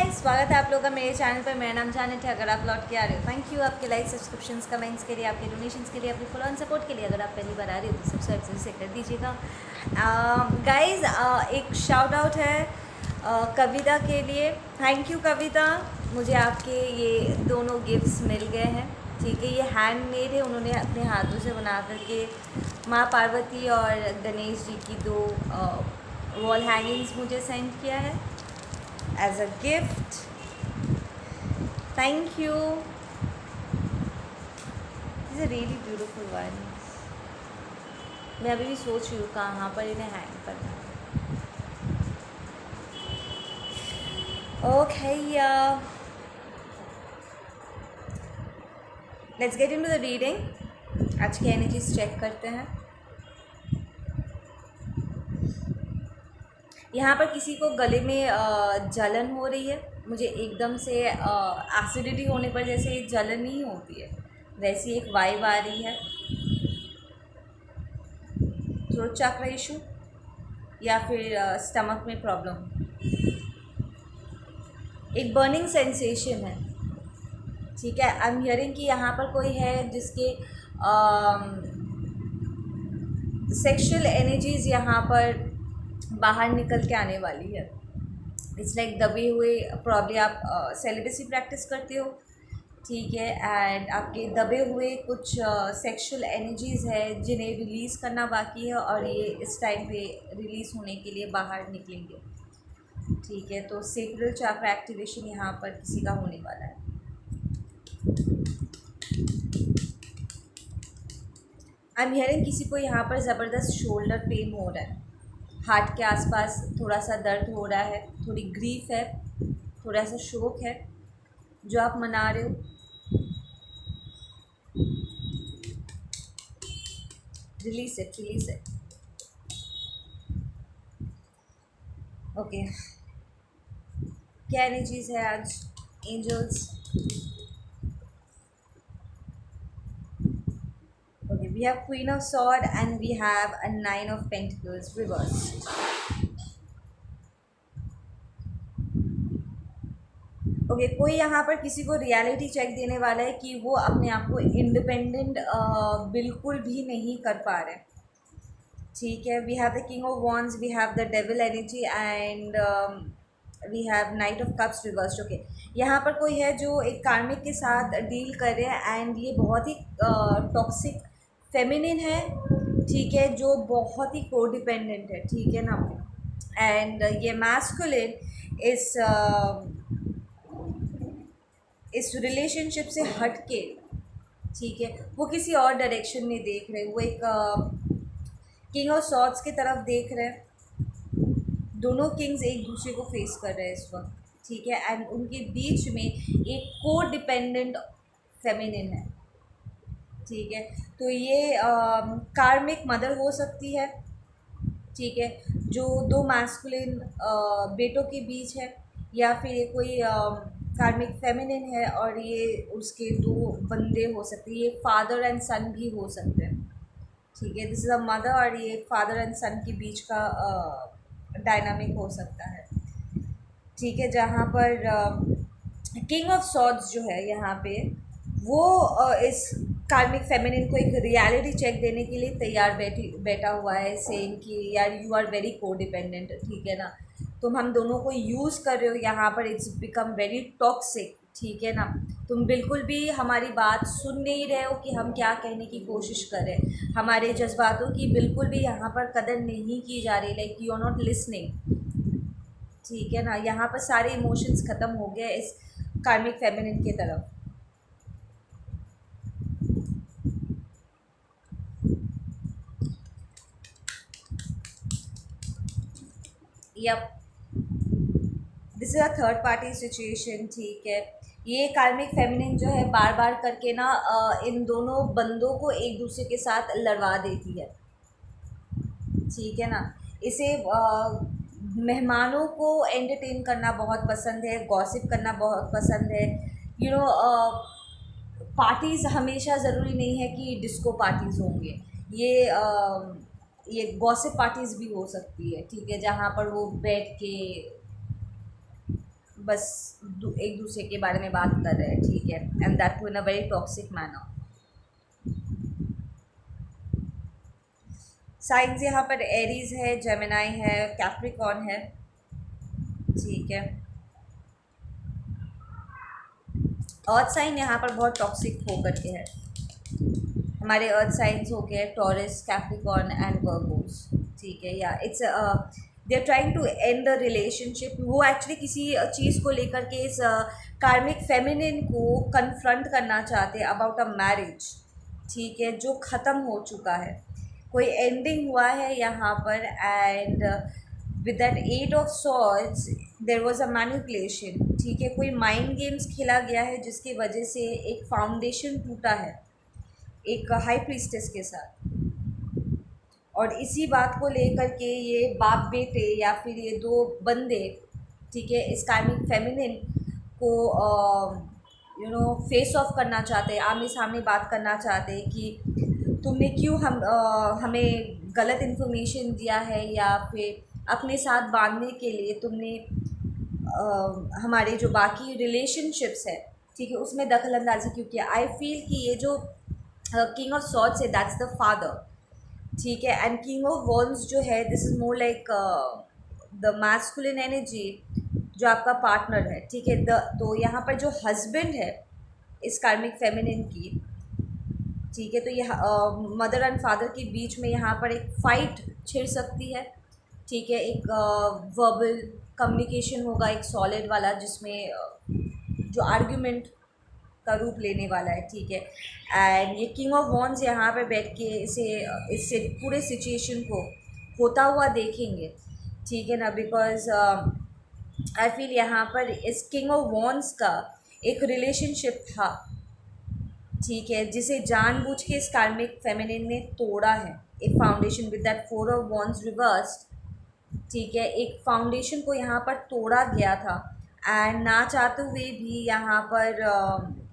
हाय, स्वागत है आप लोगों का मेरे चैनल पर। मेरा नाम जानित है। अगर आप लौट के आ रहे हो, थैंक यू आपके लाइक, सब्सक्रिप्शंस, कमेंट्स के लिए, आपके डोनेशंस के लिए, अपनी फॉलो एंड सपोर्ट के लिए। अगर आप पहली बार आ रहे हो तो सब्सक्राइब जरूर से कर दीजिएगा। गाइस, एक शाउट आउट है कविता के लिए। थैंक यू कविता, मुझे आपके ये दोनों गिफ्ट्स मिल गए हैं। ठीक है, ये हैंडमेड है, उन्होंने अपने हाथों से बना करके माँ पार्वती और गणेश जी की दो वॉल हैंगिंग्स मुझे सेंड किया है as a gift. Thank you. This is a really beautiful one. मैं अभी भी सोच रही हूँ कहाँ पर इन्हें हैंग करना है। Okay, let's get into the reading. आज की एनर्जीज चेक करते हैं। यहाँ पर किसी को गले में जलन हो रही है। मुझे एकदम से एसिडिटी होने पर जैसे जलन नहीं होती है, वैसी एक वाइब आ रही है। थ्रोट चक्र इशू या फिर स्टमक में प्रॉब्लम, एक बर्निंग सेंसेशन है। ठीक है, आई एम हियरिंग कि यहाँ पर कोई है जिसके सेक्सुअल एनर्जीज यहाँ पर बाहर निकल के आने वाली है। इट्स लाइक दबे हुए, प्रॉब्ली आप सेलिबेसी प्रैक्टिस करते हो, ठीक है, एंड आपके दबे हुए कुछ सेक्सुअल एनर्जीज़ है जिन्हें रिलीज़ करना बाकी है और ये इस टाइम पे रिलीज़ होने के लिए बाहर निकलेंगे। ठीक है, तो सेक्रल चक्र एक्टिवेशन यहाँ पर किसी का होने वाला है। आई एम हियरिंग किसी को यहाँ पर ज़बरदस्त शोल्डर पेन हो रहा है, हार्ट के आसपास थोड़ा सा दर्द हो रहा है, थोड़ी ग्रीफ है, थोड़ा सा शोक है जो आप मना रहे हो। Release it. ओके, क्या एनर्जीज है आज? Angels. Okay, we have queen of sword and we have a nine of pentacles reversed. Okay, कोई यहाँ पर किसी को रियलिटी चेक देने वाला है कि वो अपने आप को इंडिपेंडेंट बिल्कुल भी नहीं कर पा रहे। ठीक है, we have the king of wands, we have the devil energy and we have knight of cups reversed. Okay, यहाँ पर कोई है जो एक कार्मिक के साथ डील कर रहे हैं एंड ये बहुत ही टॉक्सिक फेमिनिन है। ठीक है, जो बहुत ही कोडिपेंडेंट है। ठीक है ना, एंड ये मैस्कुलिन इस रिलेशनशिप से हट के, ठीक है, वो किसी और डायरेक्शन में देख रहे हैं। वो एक किंग ऑफ सॉर्ड्स की तरफ देख रहे हैं। दोनों किंग्स एक दूसरे को फेस कर रहे हैं इस वक्त। ठीक है, एंड उनके बीच में एक को डिपेंडेंट फेमिनिन है। ठीक है, तो ये कार्मिक मदर हो सकती है। ठीक है, जो दो मैस्कुलिन बेटों के बीच है, या फिर ये कोई कार्मिक फेमिनिन है और ये उसके दो बंदे हो सकते हैं। ये फादर एंड सन भी हो सकते हैं। ठीक है, दिस इज़ अ मदर और ये फादर एंड सन के बीच का डायनामिक हो सकता है। ठीक है, जहाँ पर किंग ऑफ सॉर्ड्स जो है यहाँ पे वो इस कार्मिक फेमिनिन को एक रियलिटी चेक देने के लिए तैयार बैठा हुआ है, सेम कि यार यू आर वेरी कोडिपेंडेंट। ठीक है ना, तुम हम दोनों को यूज़ कर रहे हो यहाँ पर, इट्स बिकम वेरी टॉक्सिक। ठीक है ना, तुम बिल्कुल भी हमारी बात सुन नहीं रहे हो कि हम क्या कहने की कोशिश कर रहे हैं। हमारे जज्बातों की बिल्कुल भी यहाँ पर कदर नहीं की जा रही, like you are not listening. ठीक है ना, यहाँ पर सारे इमोशंस ख़त्म हो गए इस कार्मिक फेमिनिन की तरफ। Yep, this is a third party situation. ठीक है, ये कार्मिक फेमिनिन जो है बार बार करके ना इन दोनों बंदों को एक दूसरे के साथ लड़वा देती है। ठीक है ना, इसे मेहमानों को एंटरटेन करना बहुत पसंद है, गॉसिप करना बहुत पसंद है। यू नो, पार्टीज़ हमेशा ज़रूरी नहीं है कि डिस्को पार्टीज़ होंगे। ये गॉसिप पार्टीज़ भी हो सकती है। ठीक है, जहाँ पर वो बैठ के बस एक दूसरे के बारे में बात कर रहे हैं, ठीक है, and that too in a very toxic manner. Signs यहाँ पर एरीज है, जेमिनाई है, कैप्रिकॉर्न है, ठीक है। अर्थ साइन यहाँ पर बहुत टॉक्सिक होकर के है। हमारे अर्थ साइंस हो गए टॉरस, कैप्रिकॉर्न एंड वर्गोस, ठीक है। या it's they are trying to end the relationship. वो एक्चुअली किसी चीज़ को लेकर के इस कार्मिक फेमिनिन को कन्फ्रंट करना चाहते हैं अबाउट अ मैरिज, ठीक है, जो ख़त्म हो चुका है, कोई एंडिंग हुआ है यहाँ पर। And with that 8 of swords there was a manipulation, ठीक है, कोई माइंड गेम्स खेला गया है जिसकी वजह से एक फाउंडेशन टूटा है एक हाई प्रीस्टेस के साथ। और इसी बात को लेकर के ये बाप बेटे या फिर ये दो बंदे, ठीक है, इस कार्मिक फेमिनिन को फेस ऑफ करना चाहते हैं, आमने सामने बात करना चाहते हैं कि तुमने क्यों हमें गलत इन्फॉर्मेशन दिया है, या फिर अपने साथ बांधने के लिए तुमने हमारे जो बाकी रिलेशनशिप्स है, ठीक है, उसमें दखल अंदाजी क्यों किया। आई फील कि ये जो किंग ऑफ सॉर्ड्स है दैट्स द फादर, ठीक है, एंड किंग ऑफ वॉन्ड्स जो है this is more like the masculine energy जो आपका पार्टनर है, ठीक है। तो यहाँ पर जो हस्बैंड है इस कार्मिक फेमिनिन की, ठीक है, तो यह मदर एंड फादर के बीच में यहाँ पर एक फ़ाइट छिड़ सकती है, ठीक है। एक वर्बल कम्युनिकेशन होगा, एक सॉलिड वाला, जिसमें जो आर्ग्यूमेंट का रूप लेने वाला है, ठीक है। एंड ये किंग ऑफ वॉन्ड्स यहाँ पे बैठ के इससे पूरे सिचुएशन को होता हुआ देखेंगे, ठीक है ना, बिकॉज आई फील यहाँ पर इस किंग ऑफ वॉन्ड्स का एक रिलेशनशिप था, ठीक है, जिसे जानबूझ के इस कार्मिक फेमिनिन ने तोड़ा है। एक foundation with that 4 of wands reversed, ठीक है, एक फाउंडेशन को यहाँ पर तोड़ा गया था। एंड ना चाहते हुए भी यहाँ पर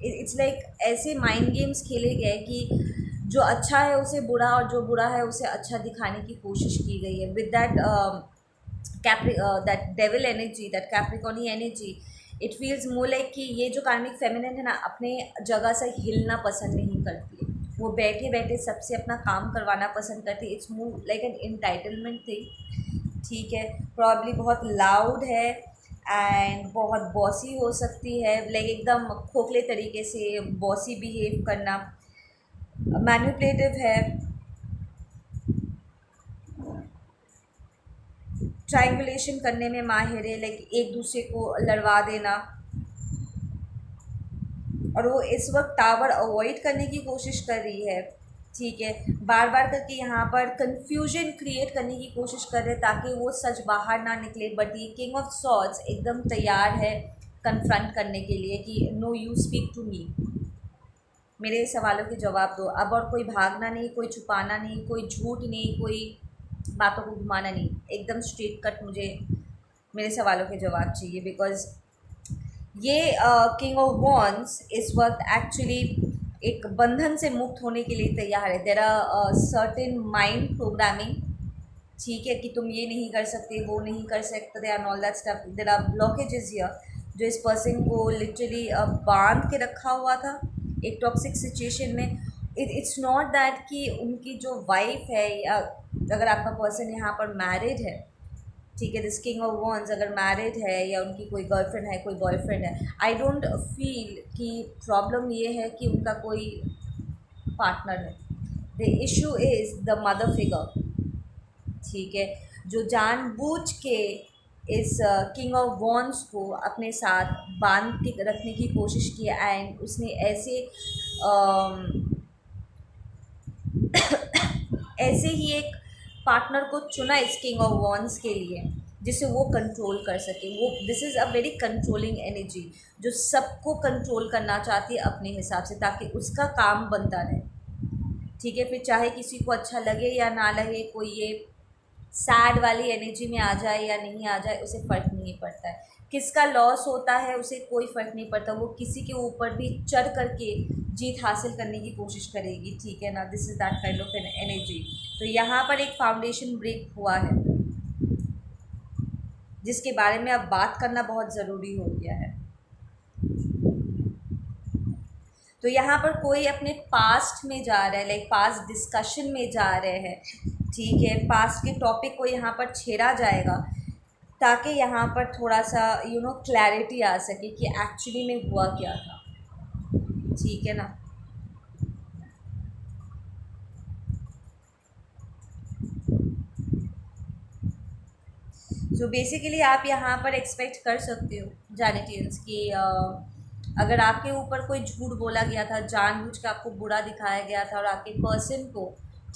इट्स लाइक ऐसे माइंड गेम्स खेले गए कि जो अच्छा है उसे बुरा और जो बुरा है उसे अच्छा दिखाने की कोशिश की गई है with that that devil energy, that capricorny energy. It feels more like कि ये जो कार्मिक फेमिनिन है ना, अपने जगह से हिलना पसंद नहीं करती है, वो बैठे बैठे सबसे अपना काम करवाना पसंद करती है। It's more like an entitlement thing, ठीक है। प्रॉब्ली बहुत लाउड है एंड बहुत बॉसी हो सकती है, लाइक एकदम खोखले तरीके से बॉसी बिहेव करना, मैनिपुलेटिव है, ट्रायंगुलेशन करने में माहिर है, लाइक एक दूसरे को लड़वा देना। और वो इस वक्त टावर अवॉइड करने की कोशिश कर रही है, ठीक है, बार बार करके यहाँ पर कंफ्यूजन क्रिएट करने की कोशिश कर रहे हैं ताकि वो सच बाहर ना निकले। बट ये किंग ऑफ सॉर्ड्स एकदम तैयार है कन्फ्रंट करने के लिए कि no you speak to me, मेरे सवालों के जवाब दो। अब और कोई भागना नहीं, कोई छुपाना नहीं, कोई झूठ नहीं, कोई बातों को घुमाना नहीं, एकदम स्ट्रेट कट मुझे मेरे सवालों के जवाब चाहिए। बिकॉज ये किंग ऑफ वॉन्ड्स इस वक्त एक्चुअली एक बंधन से मुक्त होने के लिए तैयार है। There are certain mind programming, ठीक है, कि तुम ये नहीं कर सकते, वो नहीं कर सकते and all that stuff. There are blockages here जो इस पर्सन को लिटरली बांध के रखा हुआ था एक टॉक्सिक सिचुएशन में। इट्स नॉट दैट कि उनकी जो वाइफ है, या अगर आपका पर्सन यहाँ पर मैरिड है, ठीक है, दिस किंग ऑफ वॉन्ड्स अगर मैरिड है या उनकी कोई गर्लफ्रेंड है, कोई बॉयफ्रेंड है, आई डोंट फील कि प्रॉब्लम ये है कि उनका कोई पार्टनर है। The issue is the mother figure, ठीक है, जो जानबूझ के इस किंग ऑफ वॉन्ड्स को अपने साथ बांध के रखने की कोशिश की। एंड उसने ऐसे ऐसे ही एक पार्टनर को चुना इस किंग ऑफ वॉन्ड्स के लिए जिसे वो कंट्रोल कर सके। वो this is a very controlling energy जो सबको कंट्रोल करना चाहती है अपने हिसाब से, ताकि उसका काम बनता रहे, ठीक है। फिर चाहे किसी को अच्छा लगे या ना लगे, कोई ये सैड वाली एनर्जी में आ जाए या नहीं आ जाए, उसे फ़र्क नहीं पड़ता है। किसका लॉस होता है उसे कोई फ़र्क नहीं पड़ता, वो किसी के ऊपर भी चढ़ करके जीत हासिल करने की कोशिश करेगी, ठीक है ना। This is that kind of an energy. तो यहाँ पर एक फाउंडेशन ब्रेक हुआ है, जिसके बारे में अब बात करना बहुत ज़रूरी हो गया है। तो यहाँ पर कोई अपने पास्ट में जा रहा है, लाइक पास्ट डिस्कशन में जा रहे हैं, ठीक है, पास्ट के टॉपिक को यहाँ पर छेड़ा जाएगा ताकि यहाँ पर थोड़ा सा क्लैरिटी आ सके कि एक्चुअली में हुआ क्या था, ठीक है ना। सो बेसिकली आप यहाँ पर एक्सपेक्ट कर सकते हो जैनेटियंस कि अगर आपके ऊपर कोई झूठ बोला गया था, जानबूझ के आपको बुरा दिखाया गया था और आपके पर्सन को,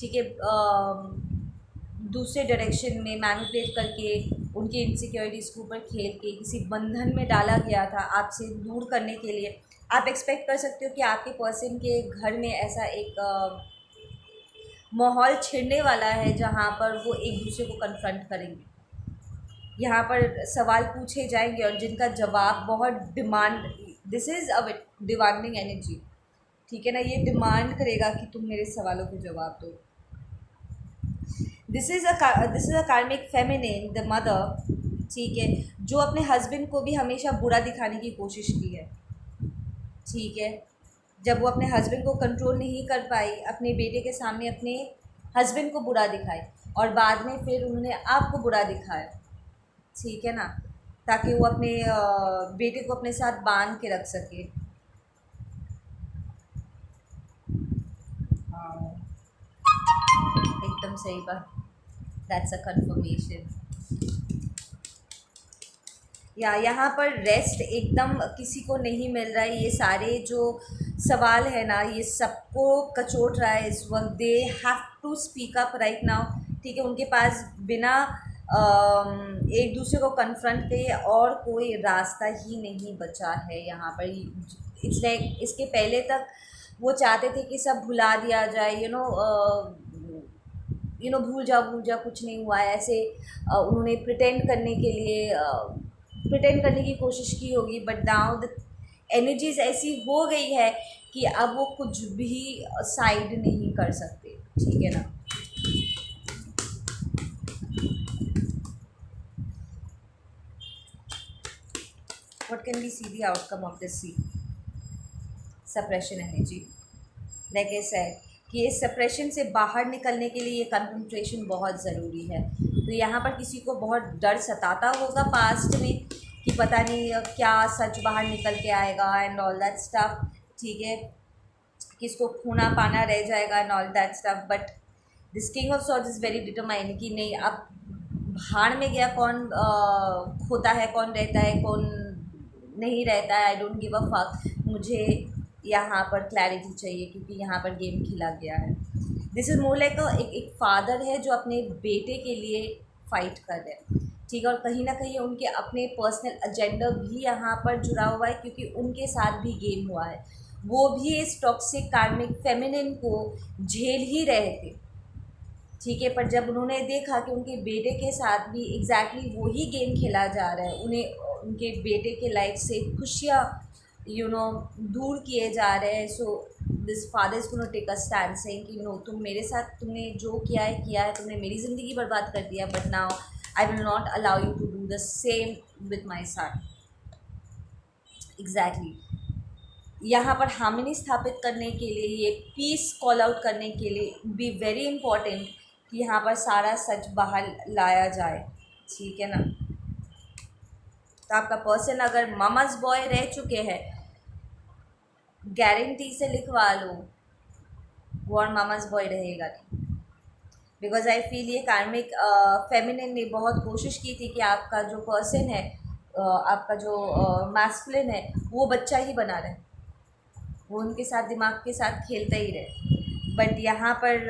ठीक है, दूसरे डायरेक्शन में मैनिपुलेट करके उनके इनसिक्योरिटीज़ के ऊपर खेल के किसी बंधन में डाला गया था आपसे दूर करने के लिए, आप एक्सपेक्ट कर सकते हो कि आपके पर्सन के घर में ऐसा एक माहौल छिड़ने वाला है जहाँ पर वो एक दूसरे को कन्फ्रंट करेंगे। यहाँ पर सवाल पूछे जाएंगे और जिनका जवाब बहुत demand, this is a demanding energy, ठीक है ना, ये डिमांड करेगा कि तुम मेरे सवालों के जवाब दो। दिस इज़ अ कार्मिक फेमिनिन, द मदर, ठीक है, जो अपने हस्बैंड को भी हमेशा बुरा दिखाने की कोशिश की है, ठीक है। जब वो अपने हस्बैंड को कंट्रोल नहीं कर पाई, अपने बेटे के सामने अपने हस्बैंड को बुरा दिखाई और बाद में फिर उन्होंने आपको बुरा दिखाया, ठीक है ना, ताकि वो अपने बेटे को अपने साथ बांध के रख सके। हाँ, एकदम सही बात, दैट्स अ कंफर्मेशन। या यहाँ पर रेस्ट एकदम किसी को नहीं मिल रहा है, ये सारे जो सवाल है ना ये सबको कचोट रहा है इस वक्त। They have to speak up right now, ठीक है, उनके पास बिना एक दूसरे को कन्फ्रंट किए और कोई रास्ता ही नहीं बचा है यहाँ पर। इट्स लाइक इसके पहले तक वो चाहते थे कि सब भुला दिया जाए, भूल जा कुछ नहीं हुआ है, ऐसे उन्होंने प्रिटेंड करने की कोशिश की होगी, बट नाउ द एनर्जीज ऐसी हो गई है कि अब वो कुछ भी साइड नहीं कर सकते, ठीक है ना। What can be see the outcome of this suppression energy, like I said कि इस सप्रेशन से बाहर निकलने के लिए ये कंसंट्रेशन बहुत ज़रूरी है। तो यहाँ पर किसी को बहुत डर सताता होगा पास्ट में कि पता नहीं क्या सच बाहर निकल के आएगा एंड ऑल दैट स्टफ, ठीक है, किसको खूना पाना रह जाएगा and all that stuff. But this king of swords is very determined कि नहीं, अब भाड़ में गया कौन खोता है, कौन रहता है, कौन नहीं रहता है, I don't give a fuck, मुझे यहाँ पर क्लैरिटी चाहिए क्योंकि यहाँ पर गेम खेला गया है। दिस इज़ मोर लाइक एक फादर है जो अपने बेटे के लिए फ़ाइट कर रहे हैं, ठीक है, और कहीं ना कहीं उनके अपने पर्सनल एजेंडा भी यहाँ पर जुड़ा हुआ है क्योंकि उनके साथ भी गेम हुआ है। वो भी इस टॉक्सिक कार्मिक फेमिनिन को झेल ही रहे थे, ठीक है, पर जब उन्होंने देखा कि उनके बेटे के साथ भी एग्जैक्टली वही गेम खेला जा रहा है, उन्हें उनके बेटे के लाइफ से खुशियाँ दूर किए जा रहे हैं, so this father is gonna take a stand saying कि नो, तुम मेरे साथ तुमने जो किया है, तुमने मेरी ज़िंदगी बर्बाद कर दिया, but now I will not allow you to do the same with my son. Exactly यहाँ पर हार्मनी स्थापित करने के लिए, ये पीस कॉल आउट करने के लिए बी वेरी इम्पॉर्टेंट कि यहाँ पर सारा सच बाहर लाया जाए, ठीक है ना। तो आपका पर्सन अगर मामाज बॉय रह चुके हैं, गारंटी से लिखवा लो वो और मामाज बॉय रहेगा नहीं, बिकॉज आई फील ये कार्मिक फेमिनिन ने बहुत कोशिश की थी कि आपका जो पर्सन है, आपका जो मैस्कुलिन है, वो बच्चा ही बना रहे, वो उनके साथ दिमाग के साथ खेलता ही रहे। बट यहाँ पर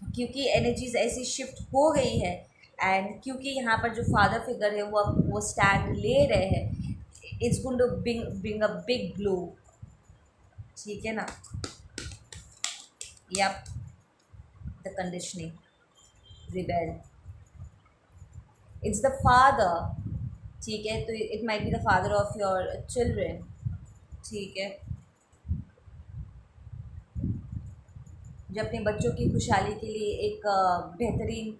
क्योंकि एनर्जीज ऐसी शिफ्ट हो गई है एंड क्योंकि यहाँ पर जो फादर फिगर है वो स्टैंड ले रहे हैं, it's going to bring a big glow, ठीक है ना। Yep, the conditioning rebel, it's the father, ठीक है, तो it might be the father of your children, ठीक है, जो अपने बच्चों की खुशहाली के लिए एक बेहतरीन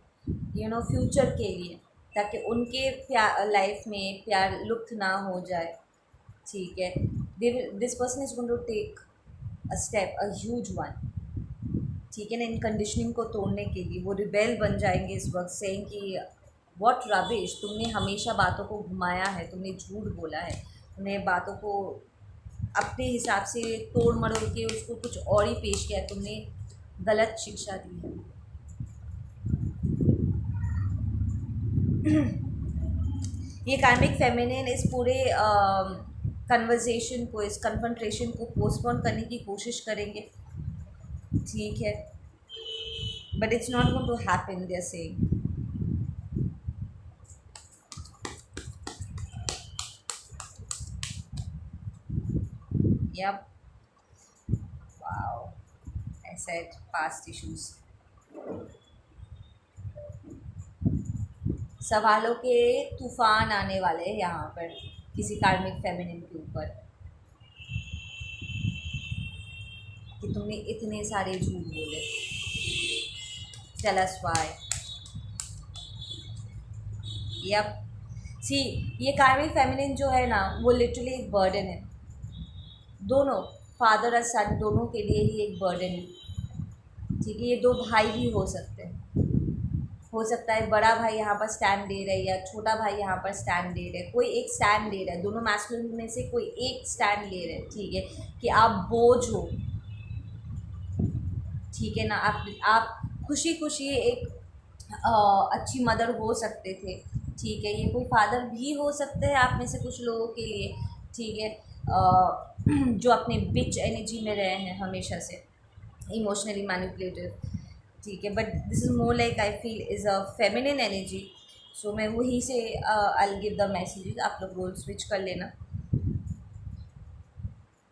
फ्यूचर के लिए ताकि उनके प्यार लाइफ में प्यार लुप्त ना हो जाए, ठीक है। This person is going to take a step, a huge one, ठीक है ना, इन कंडीशनिंग को तोड़ने के लिए। वो रिबेल बन जाएंगे इस वक्त, से कि व्हाट रबिश, तुमने हमेशा बातों को घुमाया है, तुमने झूठ बोला है, तुमने बातों को अपने हिसाब से तोड़ मरोड़ के उसको कुछ और ही पेश किया है, तुमने गलत शिक्षा दी है। ये कार्मिक फेमिनिन इस पूरे कन्वर्जेशन को, इस कन्फ्रंट्रेशन को पोस्टपोन करने की कोशिश करेंगे, ठीक है, but it's not going to happen, they are saying. Yep. Wow. I said past issues. सवालों के तूफान आने वाले हैं यहाँ पर किसी कार्मिक फेमिनिन के ऊपर, कि तुमने इतने सारे झूठ बोले। Tell us why. Yep, see, ये कार्मिक फेमिनिन जो है ना, वो लिटरली एक बर्डन है, दोनों फादर और सन दोनों के लिए ही एक बर्डन है, ठीक है। ये दो भाई भी हो सकते हैं, हो सकता है बड़ा भाई यहाँ पर स्टैंड दे रहा है या छोटा भाई यहाँ पर स्टैंड दे रहा है, कोई एक स्टैंड दे रहा है, दोनों मैस्कुलिन में से कोई एक स्टैंड ले रहे हैं, ठीक है, कि आप बोझ हो, ठीक है ना, आप खुशी खुशी एक अच्छी मदर हो सकते थे, ठीक है। ये कोई फादर भी हो सकते हैं आप में से कुछ लोगों के लिए, ठीक है, जो अपने बिच एनर्जी में रहे हैं हमेशा से, इमोशनली मैनिपुलेटिव, ठीक है, but this is more like I feel is a feminine energy. So मैं वहीं से I will give the messages, आप लोग रोल स्विच कर लेना।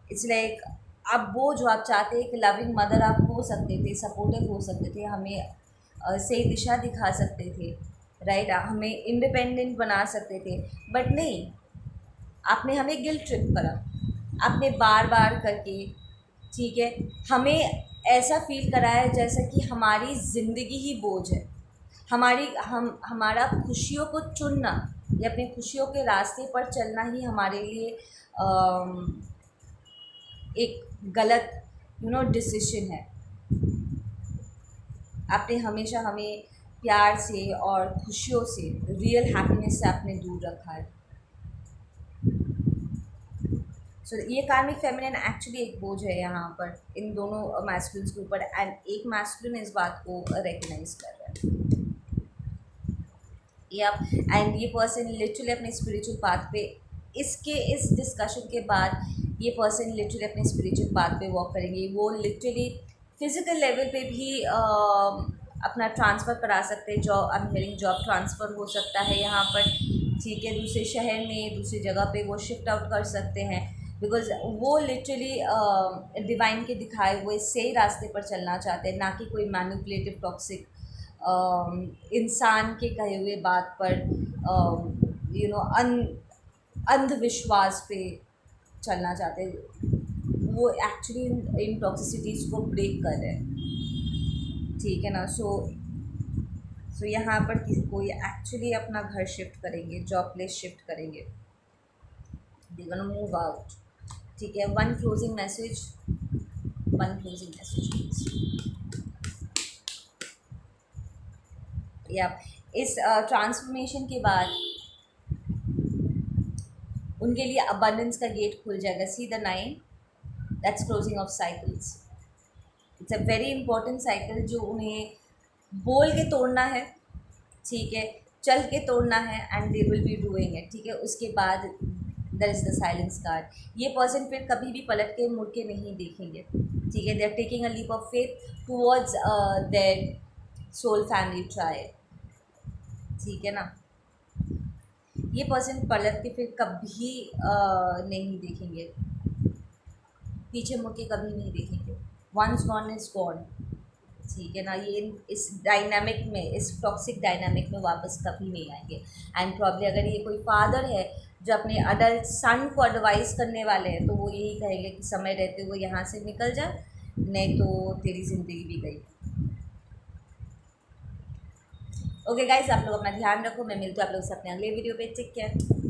इट्स लाइक आप वो जो आप चाहते हैं, एक लविंग मदर आप हो सकते थे, सपोर्टिव हो सकते थे, हमें सही दिशा दिखा सकते थे, राइट, हमें इंडिपेंडेंट बना सकते थे, बट नहीं, आपने हमें गिल्ट ट्रिप करा, आपने बार बार करके, ठीक है, हमें ऐसा फील कराया जैसा कि हमारी ज़िंदगी ही बोझ है, हमारा खुशियों को चुनना या अपनी खुशियों के रास्ते पर चलना ही हमारे लिए एक गलत डिसीजन है। आपने हमेशा हमें प्यार से और खुशियों से, रियल हैप्पीनेस से आपने दूर रखा है। सो ये कार्मिक फेमिनिन एक्चुअली एक बोझ है यहाँ पर इन दोनों मैस्कुलिन्स के ऊपर, एंड एक मैस्कुलिन इस बात को रिकग्नाइज कर रहा है, या एंड ये पर्सन लिटरली अपने स्पिरिचुअल पाथ पे, इस डिस्कशन के बाद ये पर्सन लिटरली अपने स्पिरिचुअल पाथ पे वॉक करेंगे। वो लिटरली फिजिकल लेवल पे भी अपना ट्रांसफ़र करा सकते हैं, job, I am hearing job transfer हो सकता है यहाँ पर, ठीक है, दूसरे शहर में, दूसरी जगह पे वो शिफ्ट आउट कर सकते हैं, बिकॉज वो लिटरली डिवाइन के दिखाए हुए सही रास्ते पर चलना चाहते हैं, ना कि कोई मैनिपुलेटिव टॉक्सिक इंसान के कहे हुए बात पर अंधविश्वास पे चलना चाहते हैं। वो एक्चुअली इन टॉक्सिसिटीज़ को ब्रेक कर रहे हैं, ठीक है ना। सो यहाँ पर किसी कोई एक्चुअली अपना घर शिफ्ट करेंगे, जॉब प्लेस शिफ्ट करेंगे, दे गोना मूव आउट, ठीक है। वन क्लोजिंग मैसेज प्लीज, या इस ट्रांसफॉर्मेशन के बाद उनके लिए अबंडेंस का गेट खुल जाएगा। See the 9, that's closing of cycles. It's a very important cycle जो उन्हें बोल के तोड़ना है, ठीक है, चल के तोड़ना है, and they will be doing it, ठीक है। उसके बाद there is the silence card. ये पर्सन फिर कभी भी पलट के मुड़ के नहीं देखेंगे, ठीक है। They are taking a leap of faith towards their soul family tribe, ठीक है ना। ये पर्सन पलट के फिर कभी नहीं देखेंगे, पीछे मुड़ के कभी नहीं देखेंगे। वंस गॉन इज़ गॉन, ठीक है ना। ये इस डायनामिक में, इस टॉक्सिक डायनामिक में वापस कभी नहीं आएंगे। एंड प्रॉब्ली अगर ये कोई फादर है जो अपने अडल्ट सन को एडवाइस करने वाले हैं, तो वो यही कहेंगे कि समय रहते हुए यहाँ से निकल जा, नहीं तो तेरी ज़िंदगी भी गई। ओके गाइस, आप लोग अपना ध्यान रखो, मैं मिलती हूँ आप लोग से अपने अगले वीडियो पे। Take care.